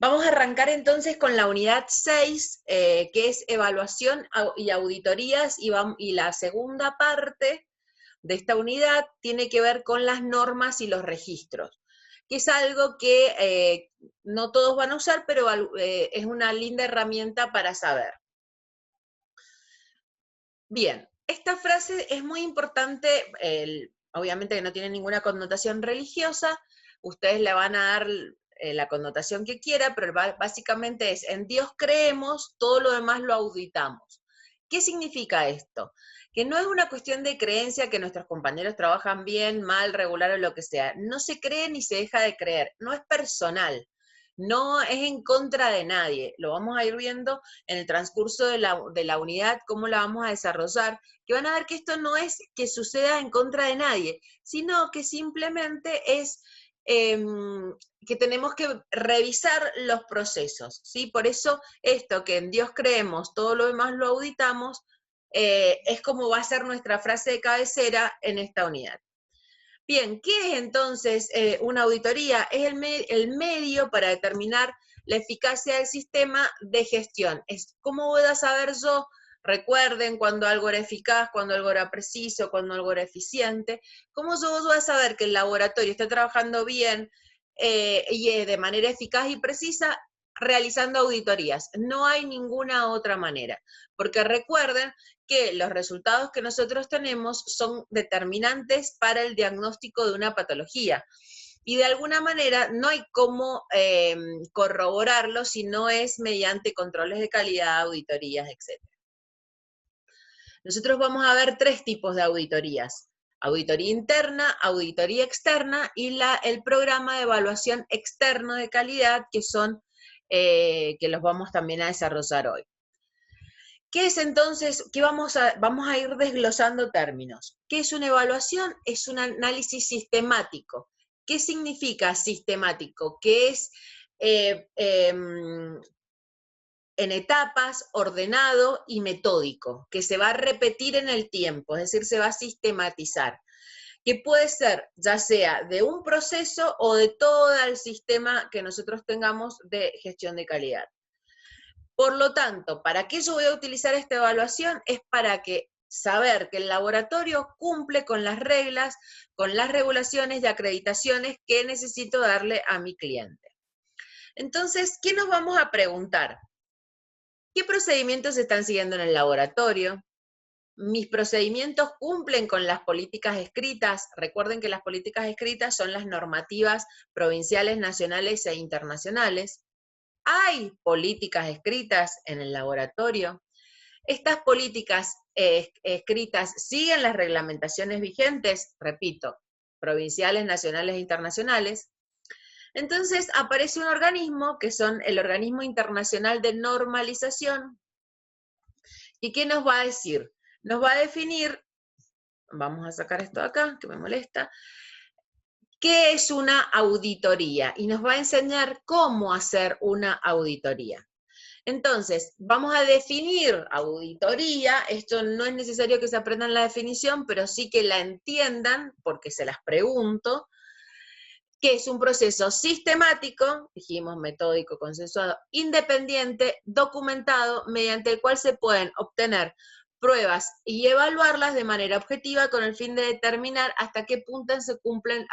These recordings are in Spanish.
Vamos a arrancar entonces con la unidad 6, que es evaluación y auditorías, y la segunda parte de esta unidad tiene que ver con las normas y los registros, que es algo que no todos van a usar, pero es una linda herramienta para saber. Bien, esta frase es muy importante, obviamente que no tiene ninguna connotación religiosa, ustedes le van a dar la connotación que quiera, pero básicamente es, en Dios creemos, todo lo demás lo auditamos. ¿Qué significa esto? Que no es una cuestión de creencia que nuestros compañeros trabajan bien, mal, regular o lo que sea. No se cree ni se deja de creer, no es personal, no es en contra de nadie. Lo vamos a ir viendo en el transcurso de la unidad, cómo la vamos a desarrollar, que van a ver que esto no es que suceda en contra de nadie, sino que simplemente es que tenemos que revisar los procesos, ¿sí? Por eso esto, que en Dios creemos, todo lo demás lo auditamos, es como va a ser nuestra frase de cabecera en esta unidad. Bien, ¿qué es entonces una auditoría? Es el medio para determinar la eficacia del sistema de gestión. Es cómo voy a saber yo, recuerden, cuando algo era eficaz, cuando algo era preciso, cuando algo era eficiente, cómo yo voy a saber que el laboratorio está trabajando bien y de manera eficaz y precisa realizando auditorías. No hay ninguna otra manera, porque recuerden que los resultados que nosotros tenemos son determinantes para el diagnóstico de una patología. Y de alguna manera no hay cómo corroborarlo si no es mediante controles de calidad, auditorías, etc. Nosotros vamos a ver tres tipos de auditorías: auditoría interna, auditoría externa y el programa de evaluación externo de calidad, que son, que los vamos también a desarrollar hoy. ¿Qué es entonces? ¿Qué vamos a ir desglosando términos? ¿Qué es una evaluación? Es un análisis sistemático. ¿Qué significa sistemático? Que es en etapas, ordenado y metódico, que se va a repetir en el tiempo, es decir, se va a sistematizar, que puede ser ya sea de un proceso o de todo el sistema que nosotros tengamos de gestión de calidad. Por lo tanto, ¿para qué yo voy a utilizar esta evaluación? Es para saber que el laboratorio cumple con las reglas, con las regulaciones y acreditaciones que necesito darle a mi cliente. Entonces, ¿qué nos vamos a preguntar? ¿Qué procedimientos se están siguiendo en el laboratorio? ¿Mis procedimientos cumplen con las políticas escritas? Recuerden que las políticas escritas son las normativas provinciales, nacionales e internacionales. ¿Hay políticas escritas en el laboratorio? ¿Estas políticas escritas siguen las reglamentaciones vigentes? Repito, provinciales, nacionales e internacionales. Entonces aparece un organismo, que son el Organismo Internacional de Normalización. ¿Y qué nos va a decir? Nos va a definir, vamos a sacar esto de acá, que me molesta, ¿qué es una auditoría? Y nos va a enseñar cómo hacer una auditoría. Entonces, vamos a definir auditoría. Esto no es necesario que se aprendan la definición, pero sí que la entiendan, porque se las pregunto, que es un proceso sistemático, dijimos metódico, consensuado, independiente, documentado, mediante el cual se pueden obtener pruebas y evaluarlas de manera objetiva con el fin de determinar hasta qué punto se cumplen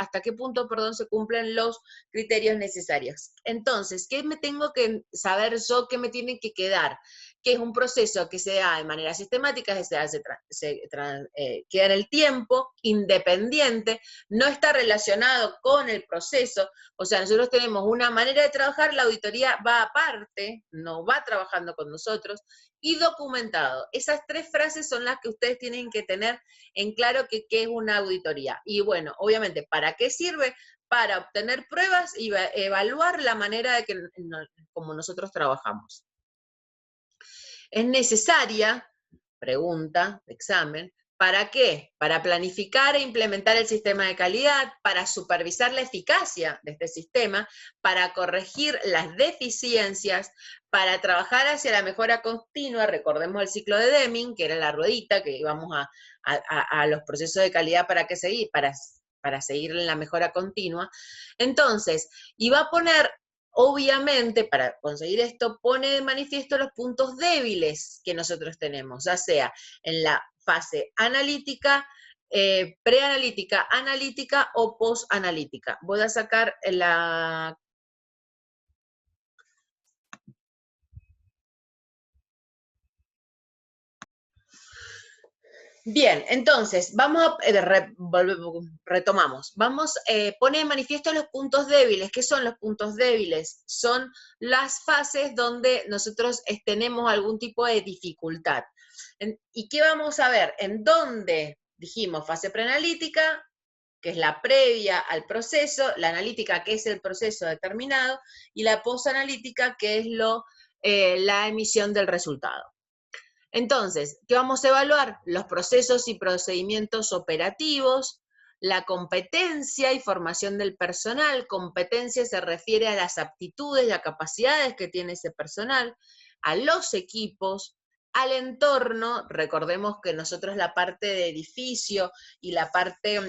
los criterios necesarios. Entonces, ¿qué me tengo que saber yo? ¿Qué me tiene que quedar? Que es un proceso que se da de manera sistemática, queda en el tiempo, independiente, no está relacionado con el proceso. O sea, nosotros tenemos una manera de trabajar, la auditoría va aparte, no va trabajando con nosotros, y documentado. Esas tres frases son las que ustedes tienen que tener en claro qué es una auditoría. Y bueno, obviamente, ¿para qué sirve? Para obtener pruebas y evaluar la manera de como nosotros trabajamos. ¿Es necesaria? Pregunta, examen. ¿Para qué? Para planificar e implementar el sistema de calidad, para supervisar la eficacia de este sistema, para corregir las deficiencias, para trabajar hacia la mejora continua. Recordemos el ciclo de Deming, que era la ruedita, que íbamos a los procesos de calidad para seguir en la mejora continua. Entonces, y va a poner obviamente, para conseguir esto, pone de manifiesto los puntos débiles que nosotros tenemos, ya sea en la fase analítica, preanalítica, analítica o postanalítica. Voy a sacar la... Bien, entonces, vamos a, retomamos. Pone de manifiesto los puntos débiles. ¿Qué son los puntos débiles? Son las fases donde nosotros tenemos algún tipo de dificultad. ¿Y qué vamos a ver? En donde dijimos fase preanalítica, que es la previa al proceso, la analítica, que es el proceso determinado, y la postanalítica, que es la emisión del resultado. Entonces, ¿qué vamos a evaluar? Los procesos y procedimientos operativos, la competencia y formación del personal. Competencia se refiere a las aptitudes y a capacidades que tiene ese personal, a los equipos, al entorno. Recordemos que nosotros la parte de edificio y la parte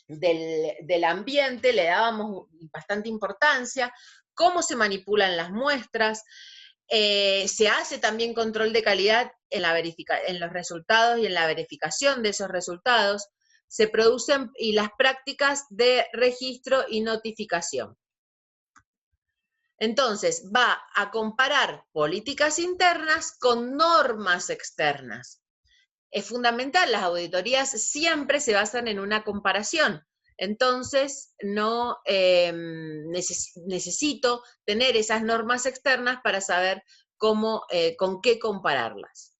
del ambiente le dábamos bastante importancia, cómo se manipulan las muestras. Se hace también control de calidad en los resultados y en la verificación de esos resultados. Se producen y las prácticas de registro y notificación. Entonces, va a comparar políticas internas con normas externas. Es fundamental, las auditorías siempre se basan en una comparación. Entonces, no necesito tener esas normas externas para saber con qué compararlas.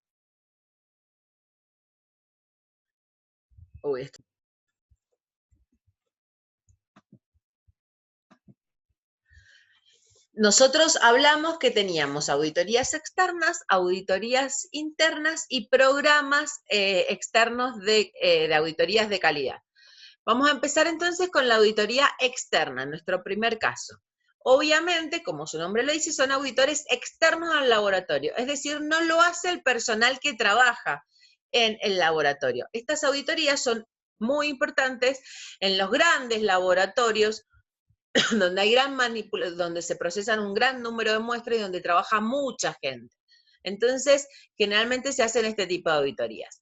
Uy, esto. Nosotros hablamos que teníamos auditorías externas, auditorías internas y programas externos de auditorías de calidad. Vamos a empezar entonces con la auditoría externa, en nuestro primer caso. Obviamente, como su nombre lo dice, son auditores externos al laboratorio, es decir, no lo hace el personal que trabaja en el laboratorio. Estas auditorías son muy importantes en los grandes laboratorios donde hay donde se procesan un gran número de muestras y donde trabaja mucha gente. Entonces, generalmente se hacen este tipo de auditorías.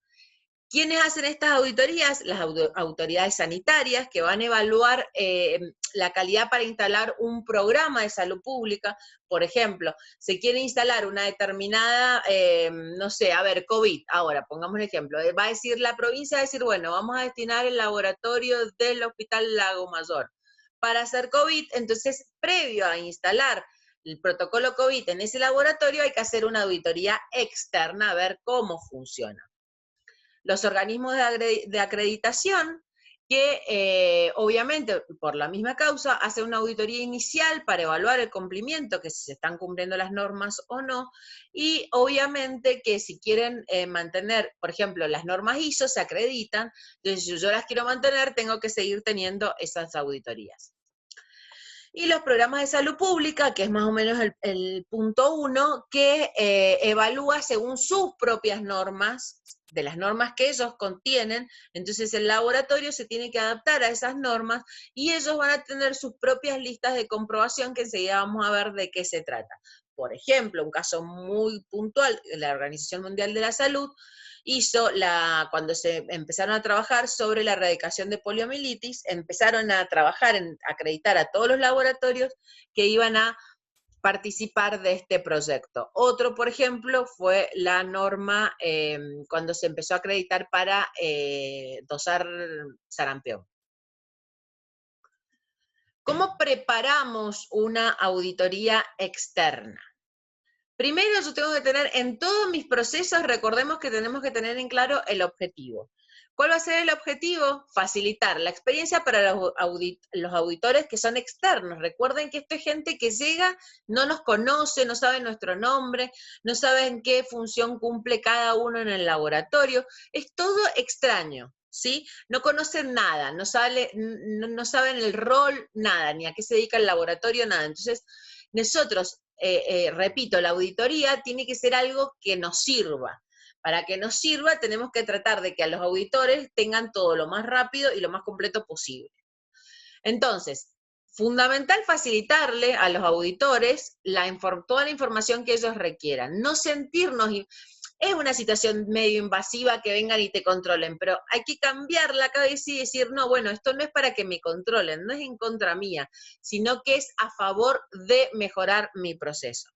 ¿Quiénes hacen estas auditorías? Las autoridades sanitarias que van a evaluar la calidad para instalar un programa de salud pública. Por ejemplo, se quiere instalar una determinada, no sé, a ver, COVID, ahora pongamos un ejemplo, va a decir la provincia, va a decir, bueno, vamos a destinar el laboratorio del Hospital Lago Mayor para hacer COVID. Entonces, previo a instalar el protocolo COVID en ese laboratorio, hay que hacer una auditoría externa a ver cómo funciona. Los organismos de acreditación que obviamente por la misma causa hacen una auditoría inicial para evaluar el cumplimiento, que si se están cumpliendo las normas o no, y obviamente que si quieren mantener, por ejemplo, las normas ISO se acreditan, entonces si yo las quiero mantener, tengo que seguir teniendo esas auditorías. Y los programas de salud pública, que es más o menos el punto 1, que evalúa según sus propias normas, de las normas que ellos contienen. Entonces el laboratorio se tiene que adaptar a esas normas y ellos van a tener sus propias listas de comprobación que enseguida vamos a ver de qué se trata. Por ejemplo, un caso muy puntual, la Organización Mundial de la Salud hizo cuando se empezaron a trabajar sobre la erradicación de poliomielitis, empezaron a trabajar en acreditar a todos los laboratorios que iban a participar de este proyecto. Otro, por ejemplo, fue la norma cuando se empezó a acreditar para dosar sarampión. ¿Cómo preparamos una auditoría externa? Primero yo tengo que tener en todos mis procesos, recordemos que tenemos que tener en claro el objetivo. ¿Cuál va a ser el objetivo? Facilitar la experiencia para los auditores que son externos. Recuerden que esto es gente que llega, no nos conoce, no sabe nuestro nombre, no saben qué función cumple cada uno en el laboratorio. Es todo extraño, ¿sí? No conocen nada, no saben el rol, nada, ni a qué se dedica el laboratorio, nada. Entonces, nosotros, repito, la auditoría tiene que ser algo que nos sirva. Para que nos sirva tenemos que tratar de que a los auditores tengan todo lo más rápido y lo más completo posible. Entonces, Fundamental facilitarle a los auditores toda la información que ellos requieran, no sentirnos, es una situación medio invasiva que vengan y te controlen, pero hay que cambiar la cabeza y decir, no, bueno, esto no es para que me controlen, no es en contra mía, sino que es a favor de mejorar mi proceso.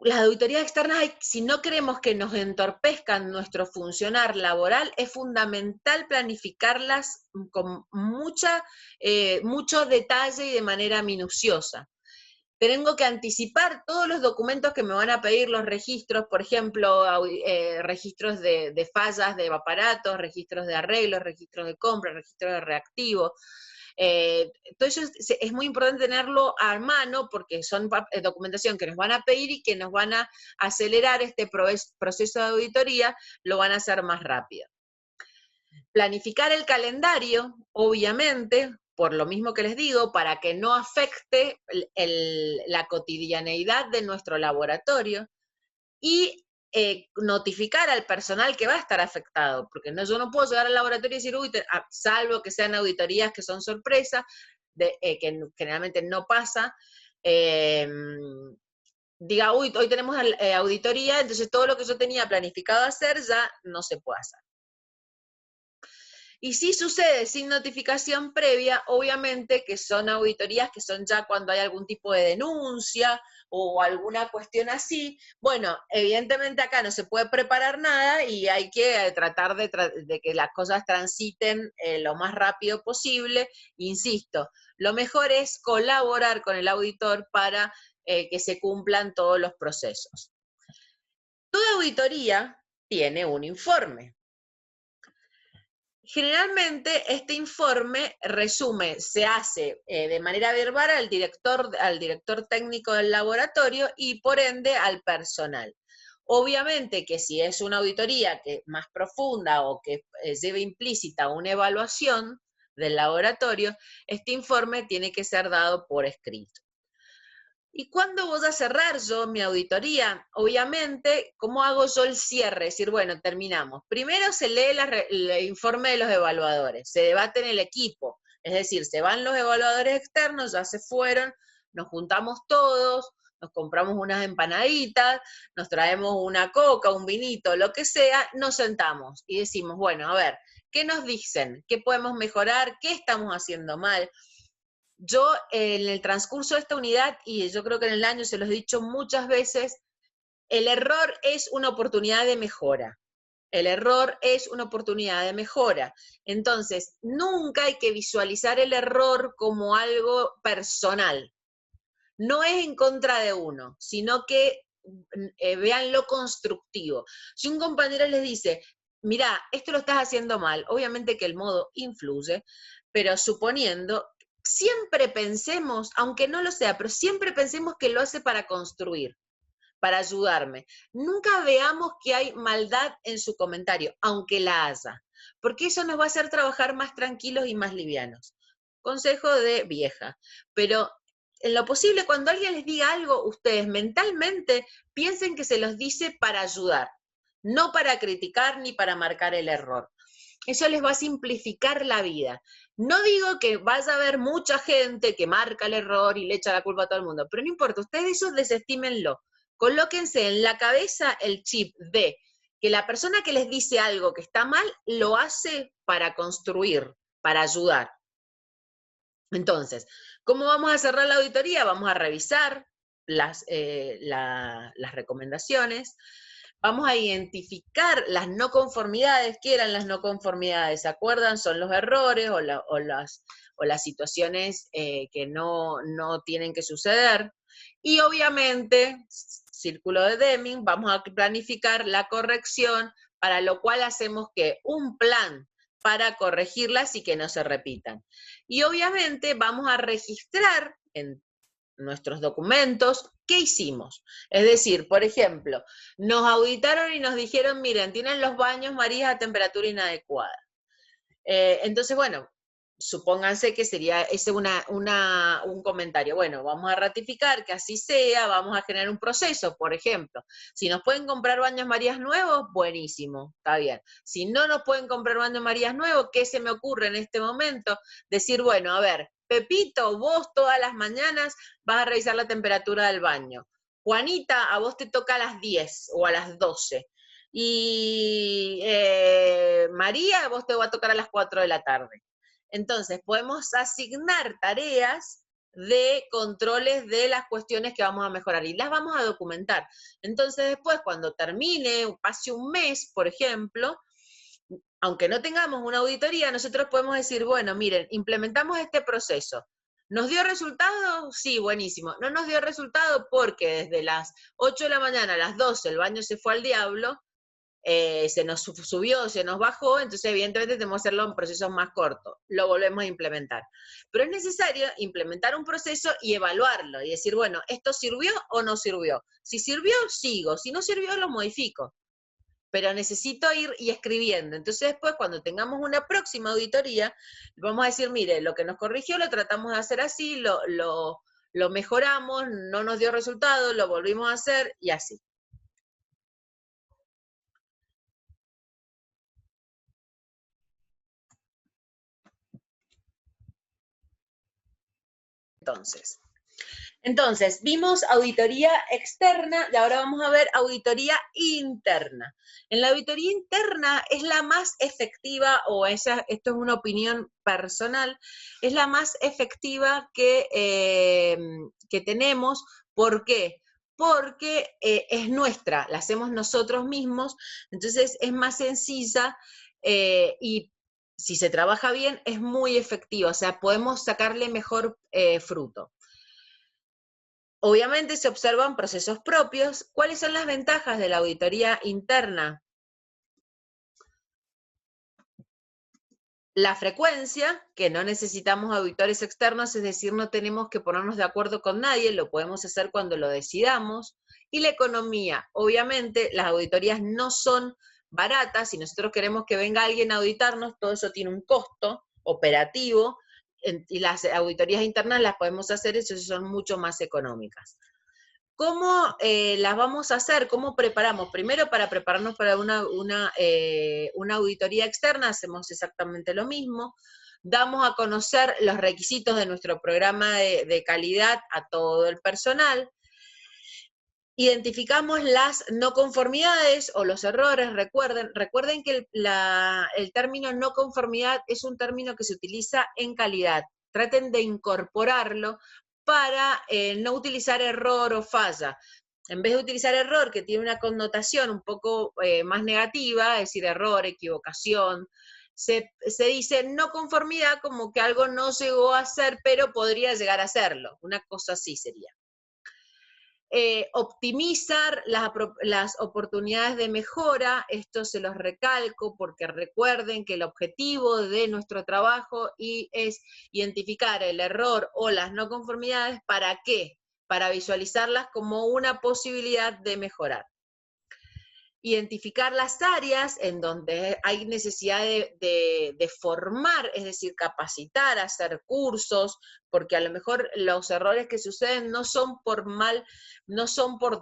Las auditorías externas, si no queremos que nos entorpezcan nuestro funcionar laboral, es fundamental planificarlas con mucho detalle y de manera minuciosa. Tengo que anticipar todos los documentos que me van a pedir, los registros, por ejemplo, registros de fallas de aparatos, registros de arreglos, registros de compra, registros de reactivos. Todo eso es muy importante tenerlo a mano porque son documentación que nos van a pedir y que nos van a acelerar este proceso de auditoría, lo van a hacer más rápido. Planificar el calendario, obviamente, por lo mismo que les digo, para que no afecte la cotidianeidad de nuestro laboratorio y notificar al personal que va a estar afectado, porque yo no puedo llegar al laboratorio y decir, uy, salvo que sean auditorías que son sorpresa, que generalmente no pasa, diga, uy, hoy tenemos auditoría, entonces todo lo que yo tenía planificado hacer ya no se puede hacer. Y si sucede sin notificación previa, obviamente que son auditorías que son ya cuando hay algún tipo de denuncia o alguna cuestión así. Bueno, evidentemente acá no se puede preparar nada y hay que tratar de que las cosas transiten lo más rápido posible. Insisto, lo mejor es colaborar con el auditor para que se cumplan todos los procesos. Toda auditoría tiene un informe. Generalmente este informe se hace de manera verbal al director técnico del laboratorio y por ende al personal. Obviamente que si es una auditoría que más profunda o que lleve implícita una evaluación del laboratorio, este informe tiene que ser dado por escrito. ¿Y cuándo voy a cerrar yo mi auditoría? Obviamente, ¿cómo hago yo el cierre? Es decir, bueno, terminamos. Primero se lee el informe de los evaluadores, se debate en el equipo, es decir, se van los evaluadores externos, ya se fueron, nos juntamos todos, nos compramos unas empanaditas, nos traemos una coca, un vinito, lo que sea, nos sentamos y decimos, bueno, a ver, ¿qué nos dicen? ¿Qué podemos mejorar? ¿Qué estamos haciendo mal? Yo en el transcurso de esta unidad, y yo creo que en el año se los he dicho muchas veces, el error es una oportunidad de mejora. El error es una oportunidad de mejora. Entonces, nunca hay que visualizar el error como algo personal. No es en contra de uno, sino que vean lo constructivo. Si un compañero les dice, mira, esto lo estás haciendo mal, obviamente que el modo influye, pero suponiendo, siempre pensemos, aunque no lo sea, pero siempre pensemos que lo hace para construir, para ayudarme. Nunca veamos que hay maldad en su comentario, aunque la haya, porque eso nos va a hacer trabajar más tranquilos y más livianos. Consejo de vieja. Pero en lo posible, cuando alguien les diga algo, ustedes mentalmente piensen que se los dice para ayudar, no para criticar ni para marcar el error. Eso les va a simplificar la vida. No digo que vaya a haber mucha gente que marca el error y le echa la culpa a todo el mundo, pero no importa, ustedes eso desestímenlo. Colóquense en la cabeza el chip de que la persona que les dice algo que está mal, lo hace para construir, para ayudar. Entonces, ¿cómo vamos a cerrar la auditoría? Vamos a revisar las recomendaciones, vamos a identificar las no conformidades. ¿Qué eran las no conformidades? ¿Se acuerdan? Son los errores o las situaciones que no tienen que suceder. Y obviamente, círculo de Deming, vamos a planificar la corrección, para lo cual hacemos que un plan para corregirlas y que no se repitan. Y obviamente vamos a registrar en nuestros documentos qué hicimos. Es decir, por ejemplo, nos auditaron y nos dijeron, miren, tienen los baños, María, a temperatura inadecuada. Entonces, bueno, supónganse que sería ese un comentario. Bueno, vamos a ratificar que así sea, vamos a generar un proceso, por ejemplo. Si nos pueden comprar baños Marías nuevos, buenísimo, está bien. Si no nos pueden comprar baños Marías nuevos, ¿qué se me ocurre en este momento? Decir, bueno, a ver, Pepito, vos todas las mañanas vas a revisar la temperatura del baño. Juanita, a vos te toca a las 10 o a las 12. Y María, a vos te va a tocar a las 4 de la tarde. Entonces, podemos asignar tareas de controles de las cuestiones que vamos a mejorar y las vamos a documentar. Entonces, después, cuando termine, pase un mes, por ejemplo, aunque no tengamos una auditoría, nosotros podemos decir, bueno, miren, implementamos este proceso. ¿Nos dio resultado? Sí, buenísimo. No nos dio resultado porque desde las 8 de la mañana a las 12 el baño se fue al diablo, se nos subió, se nos bajó, entonces evidentemente tenemos que hacerlo en procesos más cortos, lo volvemos a implementar. Pero es necesario implementar un proceso y evaluarlo, y decir, bueno, ¿esto sirvió o no sirvió? Si sirvió, sigo, si no sirvió, lo modifico. Pero necesito ir y escribiendo. Entonces después, cuando tengamos una próxima auditoría, vamos a decir, mire, lo que nos corrigió lo tratamos de hacer así, lo mejoramos, no nos dio resultado, lo volvimos a hacer, y así. Entonces, vimos auditoría externa y ahora vamos a ver auditoría interna. En la auditoría interna es la más efectiva, esto es una opinión personal, es la más efectiva que tenemos. ¿Por qué? Porque es nuestra, la hacemos nosotros mismos, entonces es más sencilla y si se trabaja bien es muy efectiva, o sea, podemos sacarle mejor fruto. Obviamente se observan procesos propios. ¿Cuáles son las ventajas de la auditoría interna? La frecuencia, que no necesitamos auditores externos, es decir, no tenemos que ponernos de acuerdo con nadie, lo podemos hacer cuando lo decidamos. Y la economía, obviamente las auditorías no son baratas, si nosotros queremos que venga alguien a auditarnos, todo eso tiene un costo operativo, y las auditorías internas las podemos hacer, eso son mucho más económicas. ¿Cómo las vamos a hacer? ¿Cómo preparamos? Primero, para prepararnos para una auditoría externa, hacemos exactamente lo mismo. Damos a conocer los requisitos de nuestro programa de calidad a todo el personal. Identificamos las no conformidades o los errores. Recuerden que el término no conformidad es un término que se utiliza en calidad. Traten de incorporarlo para no utilizar error o falla. En vez de utilizar error, que tiene una connotación un poco más negativa, es decir, error, equivocación, se dice no conformidad como que algo no llegó a ser, pero podría llegar a serlo. Una cosa así sería. Optimizar las oportunidades de mejora, esto se los recalco porque recuerden que el objetivo de nuestro trabajo es identificar el error o las no conformidades. ¿Para qué? Para visualizarlas como una posibilidad de mejorar. Identificar las áreas en donde hay necesidad de formar, es decir, capacitar, hacer cursos, porque a lo mejor los errores que suceden no son por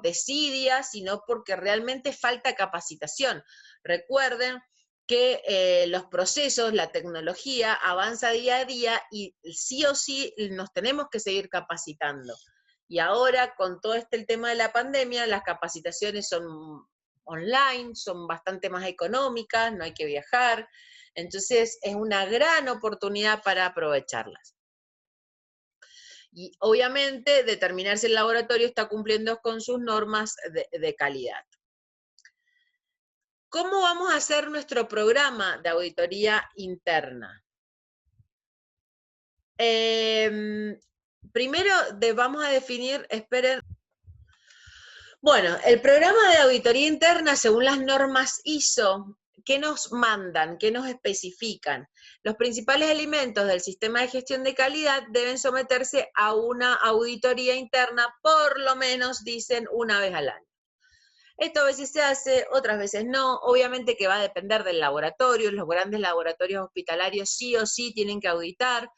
desidia, sino porque realmente falta capacitación. Recuerden que los procesos, la tecnología avanza día a día y sí o sí nos tenemos que seguir capacitando. Y ahora, con todo el tema de la pandemia, las capacitaciones son online, son bastante más económicas, no hay que viajar, entonces es una gran oportunidad para aprovecharlas. Y obviamente determinar si el laboratorio está cumpliendo con sus normas de calidad. ¿Cómo vamos a hacer nuestro programa de auditoría interna? Primero vamos a definir, esperen. Bueno, el programa de auditoría interna, según las normas ISO, ¿qué nos mandan? ¿Qué nos especifican? Los principales elementos del sistema de gestión de calidad deben someterse a una auditoría interna, por lo menos, dicen, una vez al año. Esto a veces se hace, otras veces no. Obviamente que va a depender del laboratorio. Los grandes laboratorios hospitalarios sí o sí tienen que auditar.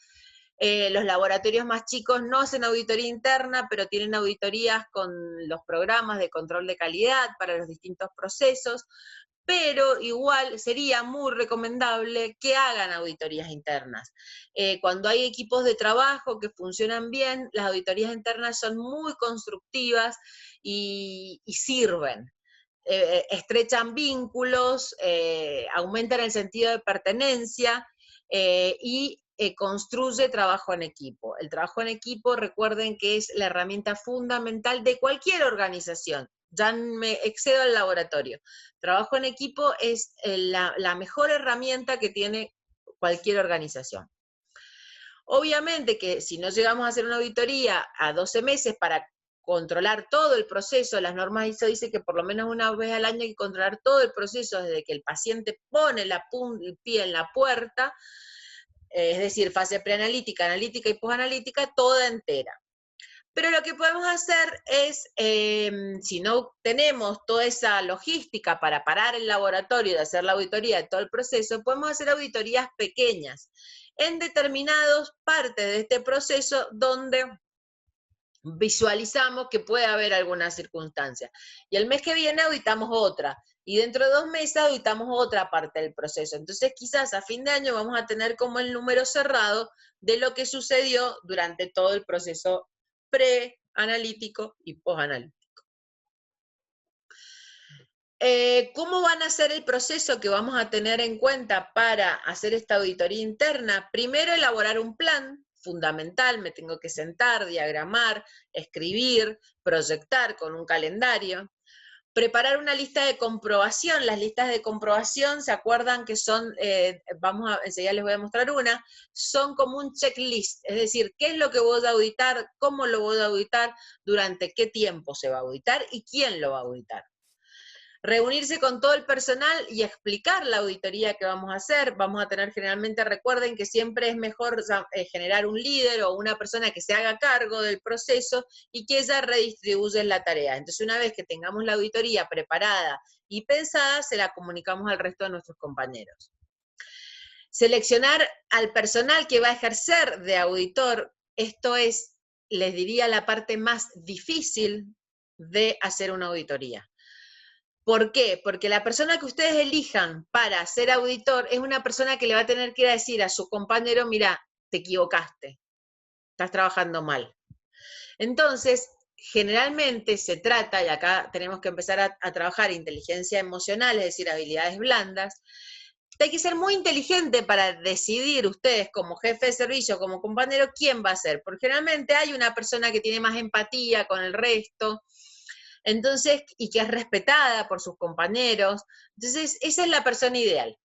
Los laboratorios más chicos no hacen auditoría interna, pero tienen auditorías con los programas de control de calidad para los distintos procesos, pero igual sería muy recomendable que hagan auditorías internas. Cuando hay equipos de trabajo que funcionan bien, las auditorías internas son muy constructivas y sirven. Estrechan vínculos, aumentan el sentido de pertenencia y construye trabajo en equipo. El trabajo en equipo, recuerden que es la herramienta fundamental de cualquier organización. Ya me excedo al laboratorio. Trabajo en equipo es la mejor herramienta que tiene cualquier organización. Obviamente que si no llegamos a hacer una auditoría a 12 meses para controlar todo el proceso, las normas ISO dicen que por lo menos una vez al año hay que controlar todo el proceso desde que el paciente pone el pie en la puerta, es decir, fase preanalítica, analítica y posanalítica, toda entera. Pero lo que podemos hacer es, si no tenemos toda esa logística para parar el laboratorio y hacer la auditoría de todo el proceso, podemos hacer auditorías pequeñas en determinadas partes de este proceso donde visualizamos que puede haber alguna circunstancia. Y el mes que viene auditamos otra. Y dentro de 2 meses auditamos otra parte del proceso. Entonces quizás a fin de año vamos a tener como el número cerrado de lo que sucedió durante todo el proceso pre-analítico y post-analítico. ¿Cómo van a ser el proceso que vamos a tener en cuenta para hacer esta auditoría interna? Primero, elaborar un plan fundamental, me tengo que sentar, diagramar, escribir, proyectar con un calendario. Preparar una lista de comprobación. Las listas de comprobación, ¿se acuerdan que son, enseguida les voy a mostrar una, son como un checklist, es decir, qué es lo que voy a auditar, cómo lo voy a auditar, durante qué tiempo se va a auditar y quién lo va a auditar. Reunirse con todo el personal y explicar la auditoría que vamos a hacer. Vamos a tener generalmente, recuerden que siempre es mejor generar un líder o una persona que se haga cargo del proceso y que ella redistribuya la tarea. Entonces, una vez que tengamos la auditoría preparada y pensada, se la comunicamos al resto de nuestros compañeros. Seleccionar al personal que va a ejercer de auditor. Esto es, les diría, la parte más difícil de hacer una auditoría. ¿Por qué? Porque la persona que ustedes elijan para ser auditor es una persona que le va a tener que ir a decir a su compañero, mira, te equivocaste, estás trabajando mal. Entonces, generalmente se trata, y acá tenemos que empezar a trabajar inteligencia emocional, es decir, habilidades blandas. Hay que ser muy inteligente para decidir ustedes como jefe de servicio, como compañero, quién va a ser. Porque generalmente hay una persona que tiene más empatía con el resto, entonces, y que es respetada por sus compañeros. Entonces, esa es la persona ideal.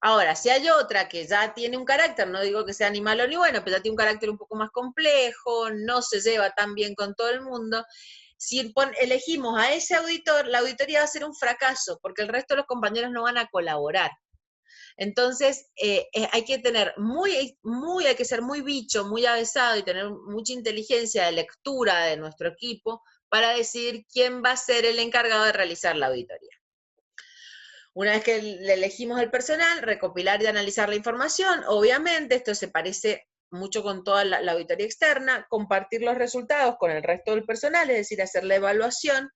Ahora, si hay otra que ya tiene un carácter, no digo que sea ni malo ni bueno, pero ya tiene un carácter un poco más complejo, no se lleva tan bien con todo el mundo, si elegimos a ese auditor, la auditoría va a ser un fracaso, porque el resto de los compañeros no van a colaborar. Entonces, hay que tener hay que ser muy bicho, muy avesado y tener mucha inteligencia de lectura de nuestro equipo para decidir quién va a ser el encargado de realizar la auditoría. Una vez que le elegimos el personal, recopilar y analizar la información, obviamente, esto se parece mucho con toda la auditoría externa, compartir los resultados con el resto del personal, es decir, hacer la evaluación,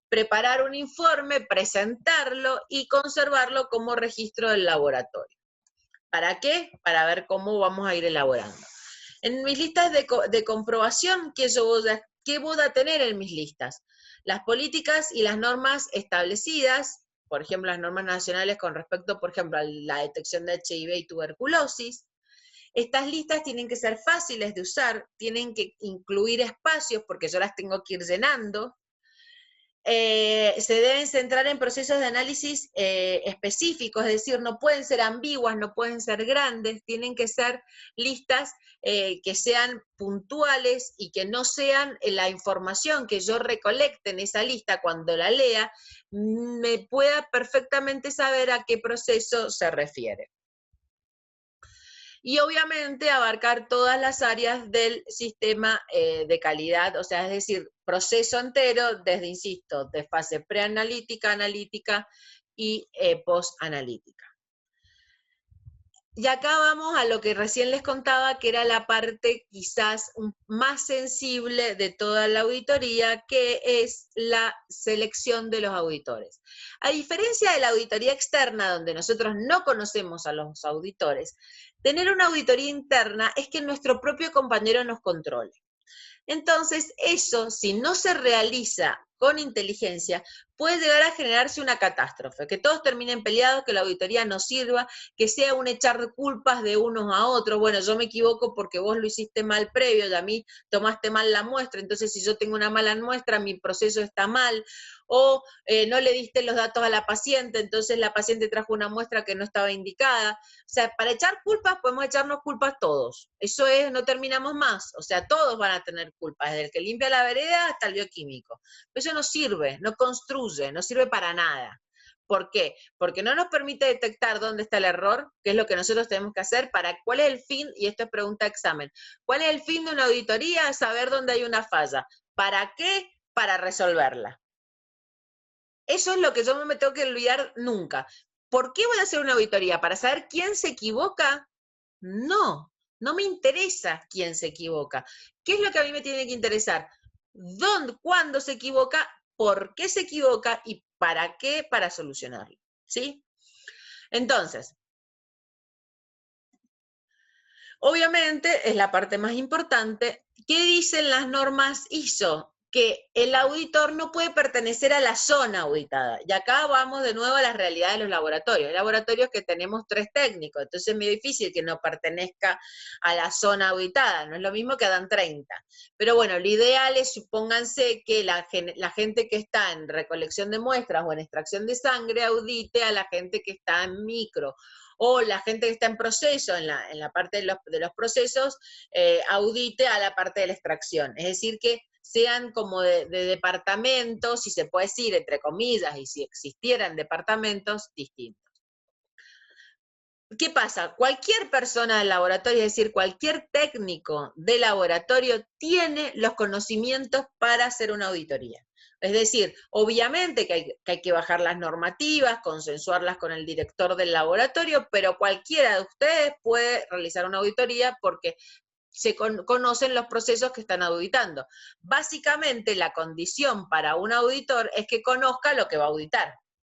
preparar un informe, presentarlo y conservarlo como registro del laboratorio. ¿Para qué? Para ver cómo vamos a ir elaborando. En mis listas de comprobación, ¿qué voy a tener en mis listas? Las políticas y las normas establecidas, por ejemplo, las normas nacionales con respecto, por ejemplo, a la detección de HIV y tuberculosis. Estas listas tienen que ser fáciles de usar, tienen que incluir espacios porque yo las tengo que ir llenando. Se deben centrar en procesos de análisis específicos, es decir, no pueden ser ambiguas, no pueden ser grandes, tienen que ser listas que sean puntuales y que no sean la información que yo recolecte en esa lista cuando la lea, me pueda perfectamente saber a qué proceso se refiere. y obviamente abarcar todas las áreas del sistema de calidad, o sea, es decir, proceso entero desde, insisto, de fase preanalítica, analítica y postanalítica. Y acá vamos a lo que recién les contaba, que era la parte quizás más sensible de toda la auditoría, que es la selección de los auditores. A diferencia de la auditoría externa, donde nosotros no conocemos a los auditores, tener una auditoría interna es que nuestro propio compañero nos controle. Entonces, eso, si no se realiza con inteligencia, puede llegar a generarse una catástrofe, que todos terminen peleados, que la auditoría no sirva, que sea un echar culpas de unos a otros. Bueno, yo me equivoco porque vos lo hiciste mal previo y a mí tomaste mal la muestra, entonces si yo tengo una mala muestra, mi proceso está mal, o no le diste los datos a la paciente, entonces la paciente trajo una muestra que no estaba indicada. O sea, para echar culpas podemos echarnos culpas todos. Eso es, no terminamos más. O sea, todos van a tener culpas, desde el que limpia la vereda hasta el bioquímico. Pero eso no sirve, no construye, no sirve para nada. ¿Por qué? Porque no nos permite detectar dónde está el error, que es lo que nosotros tenemos que hacer, para cuál es el fin, y esto es pregunta de examen, ¿cuál es el fin de una auditoría? Saber dónde hay una falla. ¿Para qué? Para resolverla. Eso es lo que yo no me tengo que olvidar nunca. ¿Por qué voy a hacer una auditoría? ¿Para saber quién se equivoca? No, no me interesa quién se equivoca. ¿Qué es lo que a mí me tiene que interesar? ¿Dónde, cuándo se equivoca? ¿Por qué se equivoca? ¿Y para qué? Para solucionarlo. ¿Sí? Entonces, obviamente es la parte más importante. ¿Qué dicen las normas ISO? Que el auditor no puede pertenecer a la zona auditada. Y acá vamos de nuevo a la realidad de los laboratorios. Hay laboratorios que tenemos 3 técnicos, entonces es muy difícil que no pertenezca a la zona auditada. No es lo mismo que dan 30. Pero bueno, lo ideal es, supónganse que la gente que está en recolección de muestras o en extracción de sangre audite a la gente que está en micro, o la gente que está en proceso, en la parte de los procesos, audite a la parte de la extracción. Es decir, que sean como de departamentos, si se puede decir, entre comillas, y si existieran departamentos distintos. ¿Qué pasa? Cualquier persona del laboratorio, es decir, cualquier técnico de laboratorio tiene los conocimientos para hacer una auditoría. Es decir, obviamente que hay que bajar las normativas, consensuarlas con el director del laboratorio, pero cualquiera de ustedes puede realizar una auditoría porque se conocen los procesos que están auditando. Básicamente, la condición para un auditor es que conozca lo que va a auditar.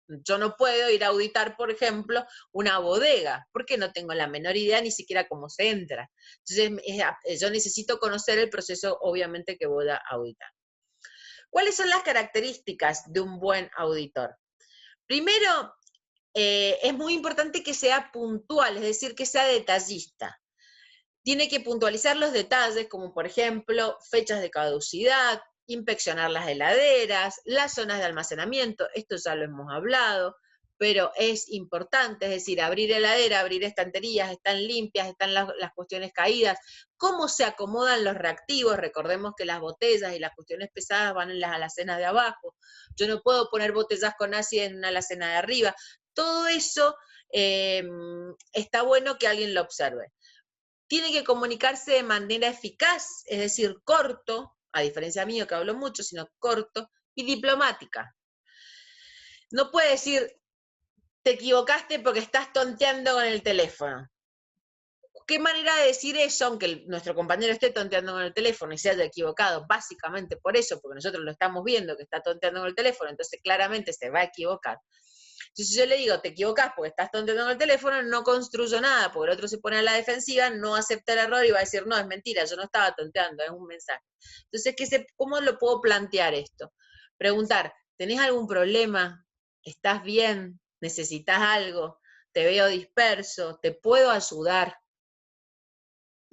Yo no puedo ir a auditar, por ejemplo, una bodega, porque no tengo la menor idea ni siquiera cómo se entra. Entonces, yo necesito conocer el proceso, obviamente, que voy a auditar. ¿Cuáles son las características de un buen auditor? Primero, es muy importante que sea puntual, es decir, que sea detallista. Tiene que puntualizar los detalles, como por ejemplo, fechas de caducidad, inspeccionar las heladeras, las zonas de almacenamiento, esto ya lo hemos hablado, pero es importante, es decir, abrir heladera, abrir estanterías, están limpias, están las cuestiones caídas, cómo se acomodan los reactivos, recordemos que las botellas y las cuestiones pesadas van en las alacenas de abajo, yo no puedo poner botellas con ácido en una alacena de arriba, todo eso está bueno que alguien lo observe. Tiene que comunicarse de manera eficaz, es decir, corto, a diferencia mío que hablo mucho, sino corto, y diplomática. No puede decir, te equivocaste porque estás tonteando con el teléfono. ¿Qué manera de decir eso, aunque nuestro compañero esté tonteando con el teléfono y se haya equivocado? Básicamente por eso, porque nosotros lo estamos viendo que está tonteando con el teléfono, entonces claramente se va a equivocar. Entonces, si yo le digo, te equivocás porque estás tonteando con el teléfono, no construyo nada, porque el otro se pone a la defensiva, no acepta el error y va a decir, no, es mentira, yo no estaba tonteando, es un mensaje. Entonces, ¿cómo lo puedo plantear esto? Preguntar, ¿tenés algún problema? ¿Estás bien? ¿Necesitas algo? ¿Te veo disperso? ¿Te puedo ayudar?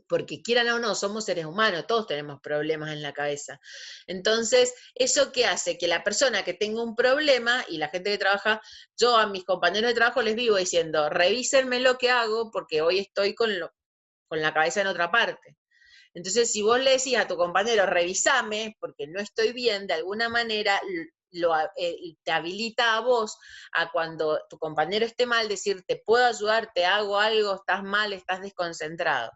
Porque quieran o no, somos seres humanos, todos tenemos problemas en la cabeza. Entonces, ¿eso qué hace? Que la persona que tenga un problema, y la gente que trabaja, yo a mis compañeros de trabajo les vivo diciendo, revísenme lo que hago, porque hoy estoy con la cabeza en otra parte. Entonces, si vos le decís a tu compañero, revísame, porque no estoy bien, de alguna manera te habilita a vos a cuando tu compañero esté mal, decir, te puedo ayudar, te hago algo, estás mal, estás desconcentrado.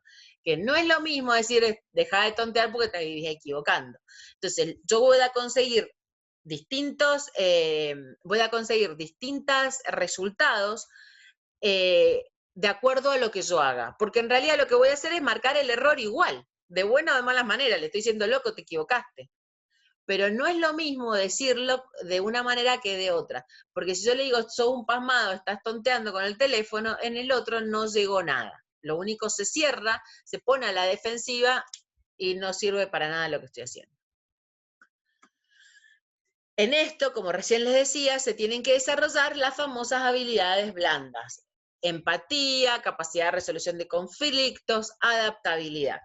Que no es lo mismo decir, deja de tontear porque te vivís equivocando. Entonces, yo voy a conseguir distintos resultados de acuerdo a lo que yo haga. Porque en realidad lo que voy a hacer es marcar el error igual, de buena o de malas maneras. Le estoy diciendo, loco, te equivocaste. Pero no es lo mismo decirlo de una manera que de otra. Porque si yo le digo, sos un pasmado, estás tonteando con el teléfono, en el otro no llegó nada. Lo único se cierra, se pone a la defensiva y no sirve para nada lo que estoy haciendo. En esto, como recién les decía, se tienen que desarrollar las famosas habilidades blandas. Empatía, capacidad de resolución de conflictos, adaptabilidad.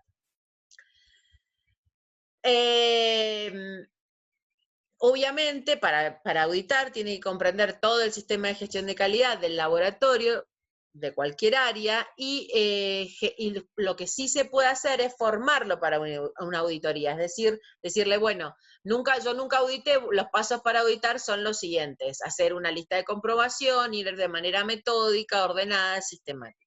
Obviamente, para auditar, tiene que comprender todo el sistema de gestión de calidad del laboratorio, de cualquier área, y lo que sí se puede hacer es formarlo para una auditoría, es decir, decirle, bueno, yo nunca audité, los pasos para auditar son los siguientes: hacer una lista de comprobación, ir de manera metódica, ordenada, sistemática.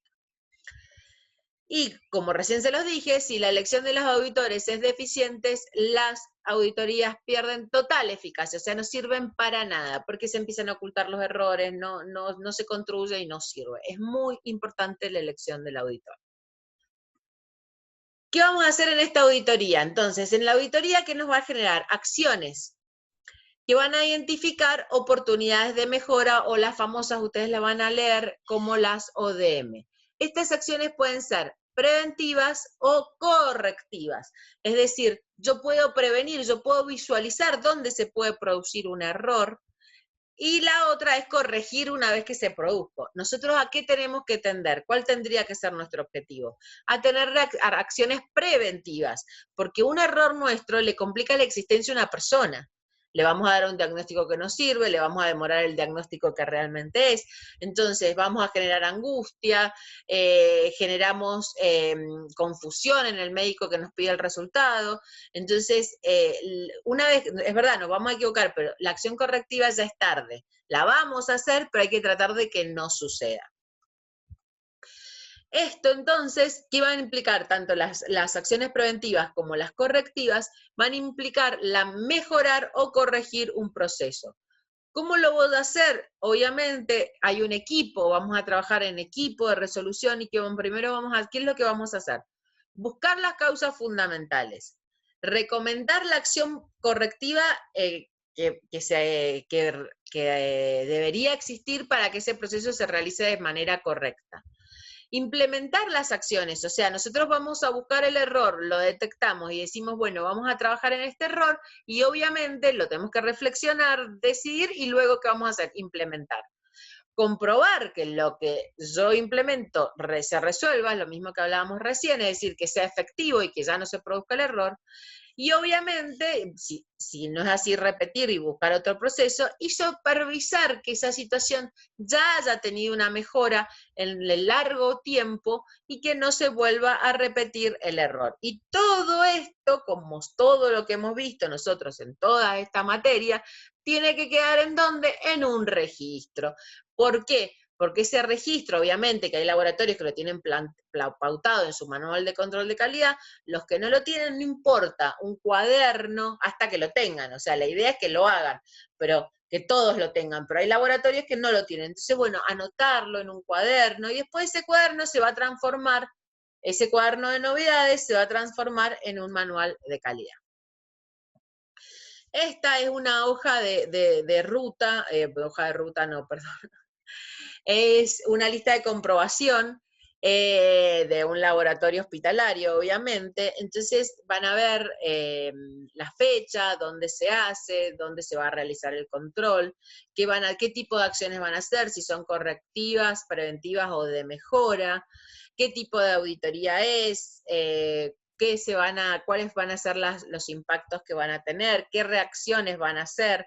Y como recién se los dije, si la elección de los auditores es deficiente, las auditorías pierden total eficacia, o sea, no sirven para nada, porque se empiezan a ocultar los errores, no se construye y no sirve. Es muy importante la elección del auditor. ¿Qué vamos a hacer en esta auditoría? Entonces, en la auditoría, ¿qué nos va a generar? Acciones que van a identificar oportunidades de mejora, o las famosas, ustedes la van a leer como las ODM. Estas acciones pueden ser preventivas o correctivas. Es decir, yo puedo prevenir, yo puedo visualizar dónde se puede producir un error, y la otra es corregir una vez que se produjo. ¿Nosotros a qué tenemos que tender? ¿Cuál tendría que ser nuestro objetivo? A tener acciones preventivas, porque un error nuestro le complica la existencia a una persona. Le vamos a dar un diagnóstico que no sirve, le vamos a demorar el diagnóstico que realmente es, entonces vamos a generar angustia, generamos confusión en el médico que nos pide el resultado. Entonces, una vez, es verdad, nos vamos a equivocar, pero la acción correctiva ya es tarde. La vamos a hacer, pero hay que tratar de que no suceda. Esto entonces, ¿qué van a implicar? Tanto las acciones preventivas como las correctivas van a implicar la mejorar o corregir un proceso. ¿Cómo lo voy a hacer? Obviamente hay un equipo, vamos a trabajar en equipo de resolución, y primero ¿qué es lo que vamos a hacer? Buscar las causas fundamentales, recomendar la acción correctiva que debería existir para que ese proceso se realice de manera correcta. Implementar las acciones, o sea, nosotros vamos a buscar el error, lo detectamos y decimos, bueno, vamos a trabajar en este error, y obviamente lo tenemos que reflexionar, decidir, y luego ¿qué vamos a hacer? Implementar. Comprobar que lo que yo implemento se resuelva, lo mismo que hablábamos recién, es decir, que sea efectivo y que ya no se produzca el error. Y obviamente, si no es así, repetir y buscar otro proceso, y supervisar que esa situación ya haya tenido una mejora en el largo tiempo y que no se vuelva a repetir el error. Y todo esto, como todo lo que hemos visto nosotros en toda esta materia, tiene que quedar ¿en dónde? En un registro. ¿Por qué? Porque ese registro, obviamente, que hay laboratorios que lo tienen pautado en su manual de control de calidad, los que no lo tienen, no importa, un cuaderno, hasta que lo tengan, o sea, la idea es que lo hagan, pero que todos lo tengan, pero hay laboratorios que no lo tienen. Entonces, bueno, anotarlo en un cuaderno, y después ese cuaderno se va a transformar, ese cuaderno de novedades se va a transformar en un manual de calidad. Esta es una hoja de ruta, hoja de ruta no, perdón, es una lista de comprobación de un laboratorio hospitalario, obviamente. Entonces van a ver la fecha, dónde se hace, dónde se va a realizar el control, qué tipo de acciones van a hacer, si son correctivas, preventivas o de mejora, qué tipo de auditoría es, cuáles van a ser los impactos que van a tener, qué reacciones van a hacer.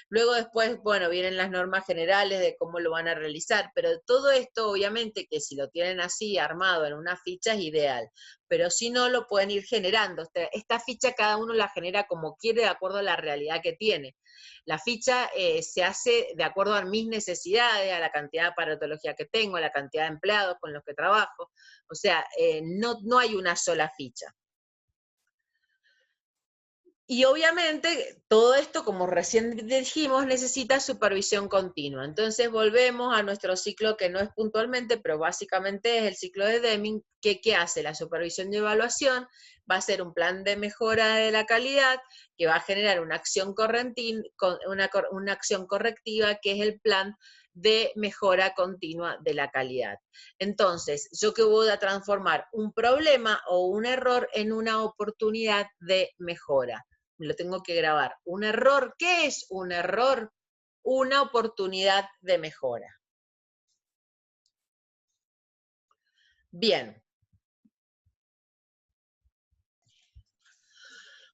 Luego después, bueno, vienen las normas generales de cómo lo van a realizar, pero todo esto obviamente que si lo tienen así armado en una ficha es ideal, pero si no lo pueden ir generando. Esta ficha cada uno la genera como quiere de acuerdo a la realidad que tiene. La ficha se hace de acuerdo a mis necesidades, a la cantidad de aparatología que tengo, a la cantidad de empleados con los que trabajo, o sea, no hay una sola ficha. Y obviamente todo esto, como recién dijimos, necesita supervisión continua. Entonces volvemos a nuestro ciclo que no es puntualmente, pero básicamente es el ciclo de Deming, que ¿qué hace? La supervisión y evaluación va a ser un plan de mejora de la calidad que va a generar una acción una acción correctiva, que es el plan de mejora continua de la calidad. Entonces, yo que voy a transformar un problema o un error en una oportunidad de mejora. Lo tengo que grabar. Un error, ¿qué es un error? Una oportunidad de mejora. Bien.